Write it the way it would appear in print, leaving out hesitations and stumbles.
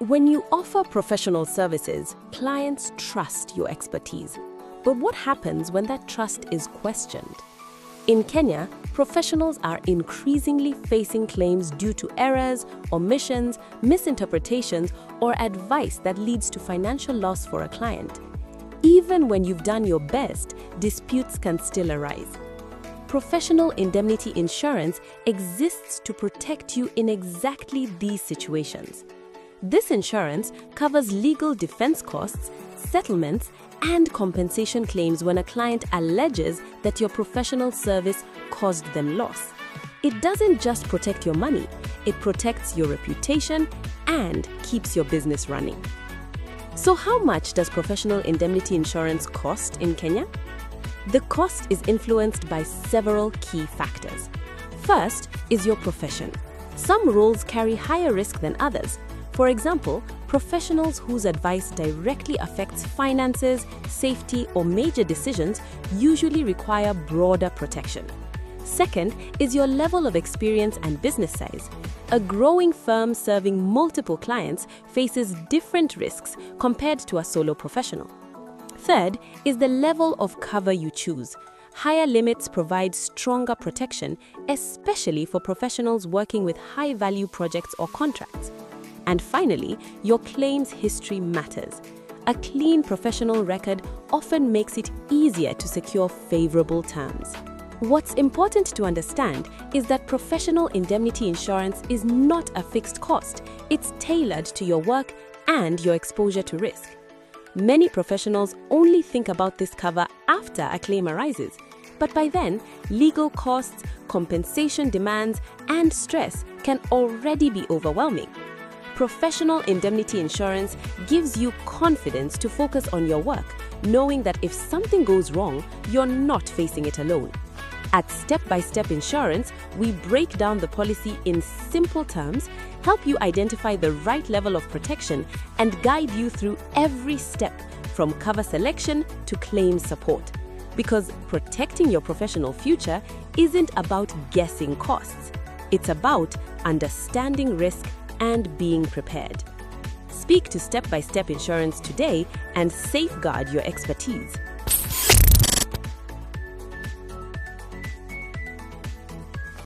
When you offer professional services, clients trust your expertise. But what happens when that trust is questioned? In Kenya, professionals are increasingly facing claims due to errors, omissions, misinterpretations, or advice that leads to financial loss for a client. Even when you've done your best, disputes can still arise. Professional indemnity insurance exists to protect you in exactly these situations. This insurance covers legal defense costs, settlements, and compensation claims when a client alleges that your professional service caused them loss. It doesn't just protect your money, it protects your reputation and keeps your business running. So how much does professional indemnity insurance cost in Kenya? The cost is influenced by several key factors. First is your profession. Some roles carry higher risk than others. For example, professionals whose advice directly affects finances, safety, or major decisions usually require broader protection. Second is your level of experience and business size. A growing firm serving multiple clients faces different risks compared to a solo professional. Third is the level of cover you choose. Higher limits provide stronger protection, especially for professionals working with high-value projects or contracts. And finally, your claims history matters. A clean professional record often makes it easier to secure favorable terms. What's important to understand is that professional indemnity insurance is not a fixed cost. It's tailored to your work and your exposure to risk. Many professionals only think about this cover after a claim arises, but by then, legal costs, compensation demands, and stress can already be overwhelming. Professional indemnity insurance gives you confidence to focus on your work, knowing that if something goes wrong, you're not facing it alone. At Step-by-Step Insurance, we break down the policy in simple terms, help you identify the right level of protection, and guide you through every step from cover selection to claim support. Because protecting your professional future isn't about guessing costs. It's about understanding risk and being prepared. Speak to Step-by-Step Insurance today and safeguard your expertise.